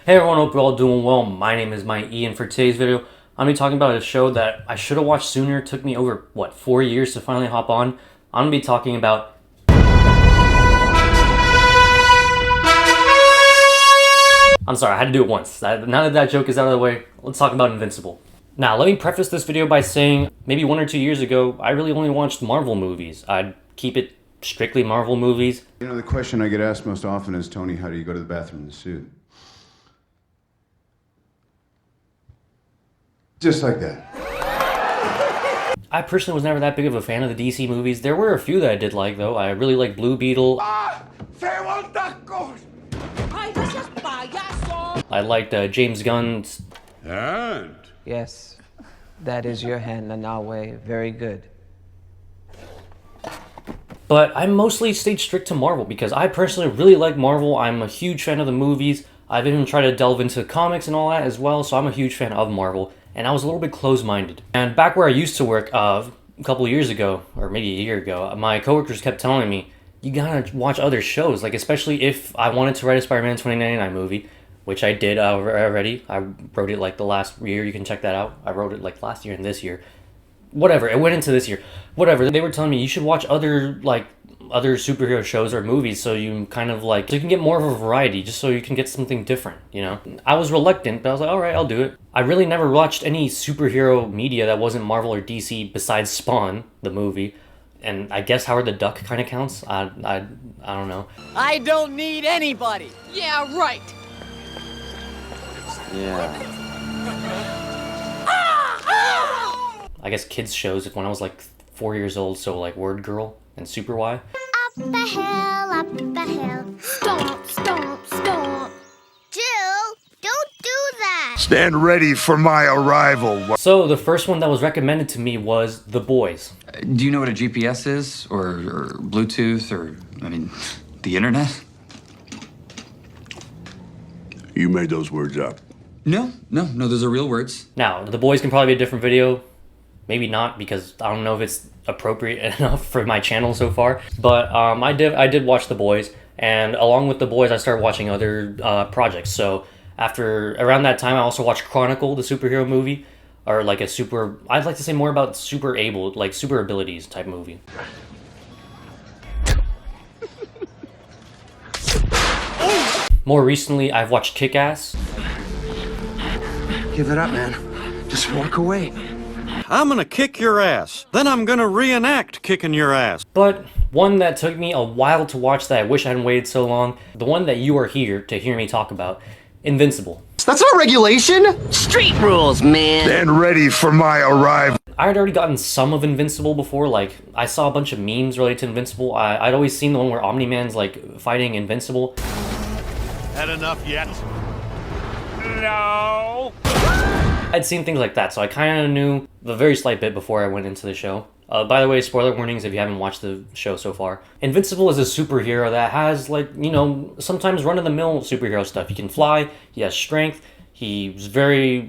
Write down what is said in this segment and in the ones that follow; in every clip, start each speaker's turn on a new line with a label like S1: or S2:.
S1: Hey everyone, hope you're all doing well. My name is Mike E, and for today's video, I'm going to be talking about a show that I should have watched sooner. It took me over, 4 years to finally hop on. I'm going to be talking about... I'm sorry, I had to do it once. Now that joke is out of the way, let's talk about Invincible. Now, let me preface this video by saying, maybe 1 or 2 years ago, I really only watched Marvel movies. I'd keep it strictly Marvel movies.
S2: You know, the question I get asked most often is, Tony, how do you go to the bathroom in the suit? Just like that.
S1: I personally was never that big of a fan of the DC movies. There were a few that I did like, though. I really liked Blue Beetle. I liked James Gunn's...
S3: And?
S4: Yes, that is your hand, Nanawe. Very good.
S1: But I mostly stayed strict to Marvel because I personally really like Marvel. I'm a huge fan of the movies. I've even tried to delve into comics and all that as well, so I'm a huge fan of Marvel. And I was a little bit closed-minded. And back where I used to work a couple years ago, or maybe a year ago, my coworkers kept telling me, you gotta watch other shows, like especially if I wanted to write a Spider-Man 2099 movie, which I did already. I wrote it like the last year, you can check that out. I wrote it like last year and this year. Whatever, it went into this year. Whatever, they were telling me you should watch other superhero shows or movies so you kind of so you can get more of a variety, just so you can get something different, you know? I was reluctant, but I was like, alright, I'll do it. I really never watched any superhero media that wasn't Marvel or DC besides Spawn, the movie. And I guess Howard the Duck kind of counts. I don't know.
S5: I don't need anybody.
S6: Yeah, right.
S3: Yeah.
S1: I guess kids shows when I was like 4 years old, so like Word Girl and Super Y.
S7: Up the hill, stomp, stomp, stomp. Jill, don't do that.
S3: Stand ready for my arrival.
S1: So the first one that was recommended to me was The Boys.
S8: Do you know what a GPS is? Or Bluetooth? Or, the internet?
S3: You made those words up.
S8: No, those are real words.
S1: Now, The Boys can probably be a different video. Maybe not, because I don't know if it's appropriate enough for my channel so far. But I did watch The Boys, and along with The Boys, I started watching other projects. So around that time, I also watched Chronicle, the superhero movie, or I'd like to say more about super abilities type movie. More recently, I've watched Kick-Ass.
S9: Give it up, man. Just walk away.
S10: I'm gonna kick your ass. Then I'm gonna reenact kicking your ass.
S1: But one that took me a while to watch that I wish I hadn't waited so long, the one that you are here to hear me talk about, Invincible.
S9: That's not regulation!
S5: Street rules, man.
S3: Stand ready for my arrival.
S1: I had already gotten some of Invincible before, like, I saw a bunch of memes related to Invincible. I'd always seen the one where Omni-Man's, fighting Invincible.
S10: Had enough yet? No!
S1: I'd seen things like that, so I kind of knew a very slight bit before I went into the show. By the way, spoiler warnings if you haven't watched the show so far. Invincible is a superhero that has, sometimes run-of-the-mill superhero stuff. He can fly, he has strength, he's very,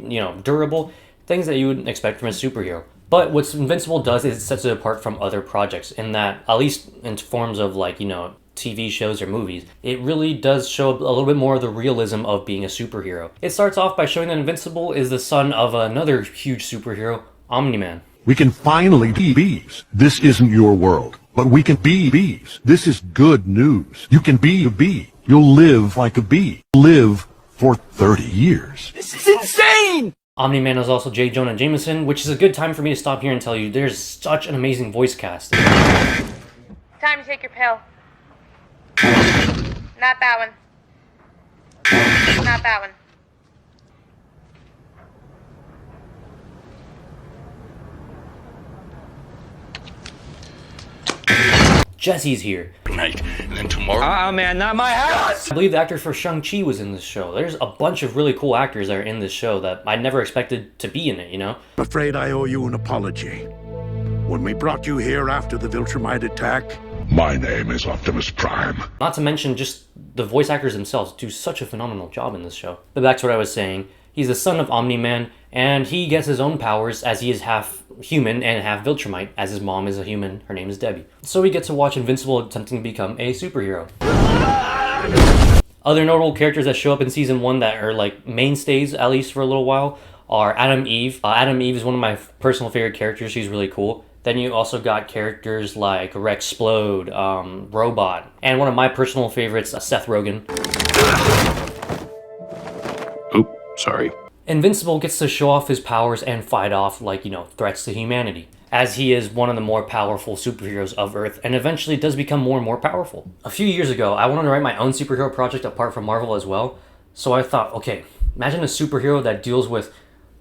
S1: durable. Things that you would expect from a superhero. But what Invincible does is it sets it apart from other projects in that, at least in forms of, TV shows or movies, it really does show a little bit more of the realism of being a superhero. It starts off by showing that Invincible is the son of another huge superhero, Omni-Man.
S11: We can finally be bees. This isn't your world, but we can be bees. This is good news. You can be a bee. You'll live like a bee. Live for 30 years.
S5: This is insane!
S1: Omni-Man is also J. Jonah Jameson, which is a good time for me to stop here and tell you there's such an amazing voice cast.
S6: Time to take your pill. Not that one. Not that one.
S1: Jesse's here.
S10: Tonight, and then tomorrow.
S5: Man, not my house!
S1: I believe the actor for Shang-Chi was in this show. There's a bunch of really cool actors that are in this show that I never expected to be in it,
S3: I'm afraid I owe you an apology. When we brought you here after the Viltrumite attack,
S11: My name is Optimus Prime.
S1: Not to mention just the voice actors themselves do such a phenomenal job in this show. But back to what I was saying. He's the son of Omni-Man, and he gets his own powers as he is half human and half Viltrumite, as his mom is a human. Her name is Debbie. So we get to watch Invincible attempting to become a superhero. Other notable characters that show up in season 1 that are like mainstays, at least for a little while, are Adam Eve. Adam Eve is one of my personal favorite characters. She's really cool. Then you also got characters like Rexplode, Robot, and one of my personal favorites, Seth Rogen.
S3: Oop, sorry.
S1: Invincible gets to show off his powers and fight off, like, threats to humanity, as he is one of the more powerful superheroes of Earth, and eventually does become more and more powerful. A few years ago, I wanted to write my own superhero project apart from Marvel as well, so I thought, okay, imagine a superhero that deals with,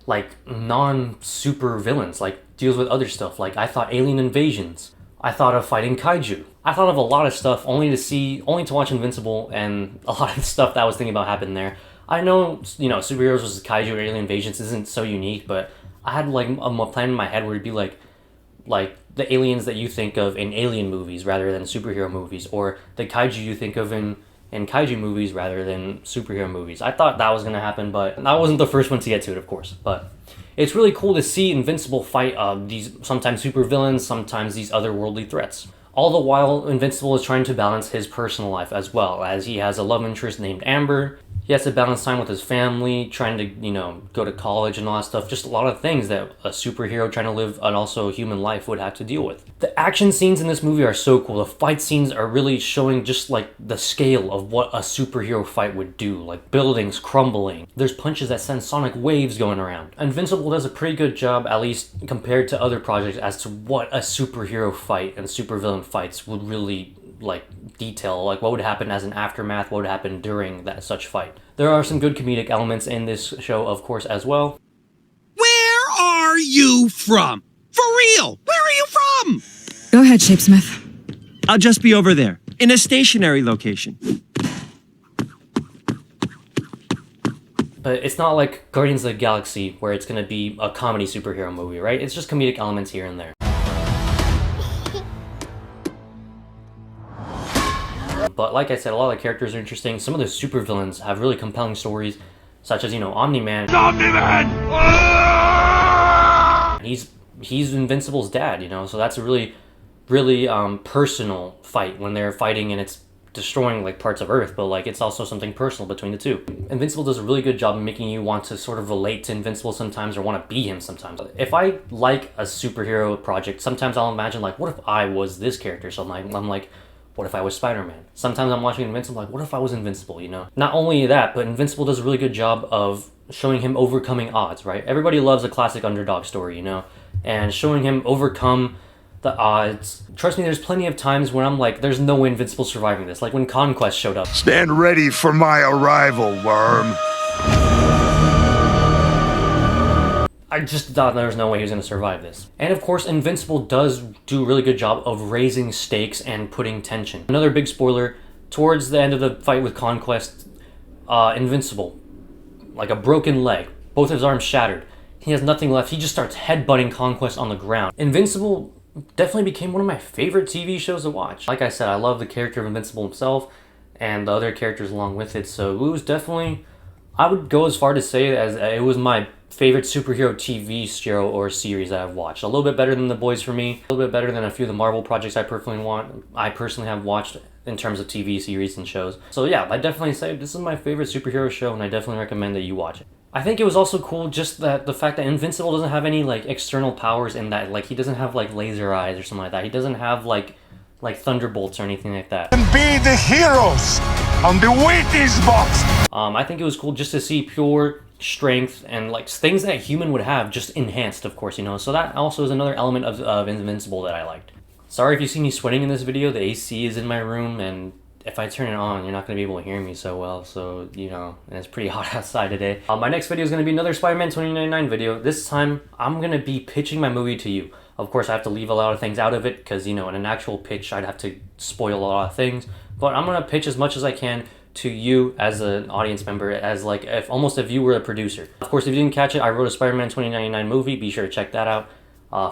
S1: like, non-super villains, like, deals with other stuff. Like, I thought alien invasions. I thought of fighting kaiju. I thought of a lot of stuff only to watch Invincible, and a lot of the stuff that I was thinking about happened there. I know, superheroes versus kaiju or alien invasions isn't so unique, but I had, like, a plan in my head where it'd be like the aliens that you think of in alien movies rather than superhero movies, or the kaiju you think of in kaiju movies rather than superhero movies. I thought that was going to happen, but I wasn't the first one to get to it, of course. But it's really cool to see Invincible fight these sometimes super villains, sometimes these otherworldly threats. All the while, Invincible is trying to balance his personal life as well, as he has a love interest named Amber. He has to balance time with his family, trying to, go to college and all that stuff. Just a lot of things that a superhero trying to live and also a human life would have to deal with. The action scenes in this movie are so cool. The fight scenes are really showing just like the scale of what a superhero fight would do. Like buildings crumbling. There's punches that send sonic waves going around. Invincible does a pretty good job, at least compared to other projects, as to what a superhero fight and supervillain fights would really detail, like what would happen as an aftermath, what would happen during that such fight. There are some good comedic elements in this show, of course, as well.
S12: Where are you from? For real, where are you from?
S13: Go ahead, Shapesmith.
S12: I'll just be over there, in a stationary location.
S1: But it's not like Guardians of the Galaxy, where it's gonna be a comedy superhero movie, right? It's just comedic elements here and there. But like I said, a lot of the characters are interesting. Some of the supervillains have really compelling stories, such as, Omni-Man. Omni-Man! He's Invincible's dad, so that's a really, really personal fight when they're fighting and it's destroying like parts of Earth, but like it's also something personal between the two. Invincible does a really good job of making you want to sort of relate to Invincible sometimes, or want to be him sometimes. If I like a superhero project, sometimes I'll imagine like, what if I was this character? So I'm like, what if I was Spider-Man? Sometimes I'm watching Invincible, like, what if I was Invincible, Not only that, but Invincible does a really good job of showing him overcoming odds, right? Everybody loves a classic underdog story, And showing him overcome the odds. Trust me, there's plenty of times when I'm like, there's no way Invincible's surviving this. Like when Conquest showed up.
S3: Stand ready for my arrival, worm.
S1: I just thought there was no way he was going to survive this. And of course, Invincible does do a really good job of raising stakes and putting tension. Another big spoiler, towards the end of the fight with Conquest, Invincible, like a broken leg, both of his arms shattered. He has nothing left. He just starts headbutting Conquest on the ground. Invincible definitely became one of my favorite TV shows to watch. Like I said, I love the character of Invincible himself and the other characters along with it. So it was definitely, I would go as far to say as it was my favorite superhero TV show or series that I've watched. A little bit better than The Boys for me. A little bit better than a few of the Marvel projects I personally have watched in terms of TV series and shows. So yeah, I definitely say this is my favorite superhero show, and I definitely recommend that you watch it. I think it was also cool just that the fact that Invincible doesn't have any like external powers in that, like he doesn't have like laser eyes or something like that. He doesn't have like thunderbolts or anything like that.
S3: And be the heroes on the Wheaties box.
S1: I think it was cool just to see pure strength and like things that a human would have, just enhanced, of course, So that also is another element of Invincible that I liked. Sorry if you see me sweating in this video. The AC is in my room, and if I turn it on, you're not going to be able to hear me so well, so, and it's pretty hot outside today. My next video is going to be another Spider-Man 2099 video. This time, I'm going to be pitching my movie to you. Of course, I have to leave a lot of things out of it, because, in an actual pitch, I'd have to spoil a lot of things. But I'm going to pitch as much as I can to you as an audience member, as like, if you were a producer. Of course, if you didn't catch it, I wrote a Spider-Man 2099 movie. Be sure to check that out.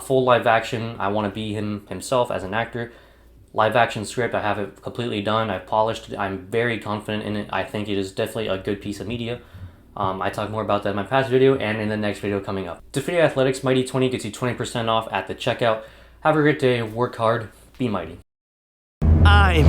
S1: Full live action. I want to be himself as an actor. Live action script, I have it completely done. I've polished it. I'm very confident in it. I think it is definitely a good piece of media. I talk more about that in my past video and in the next video coming up. Defeated Athletics Mighty 20 gets you 20% off at the checkout. Have a great day. Work hard. Be mighty.
S12: I'm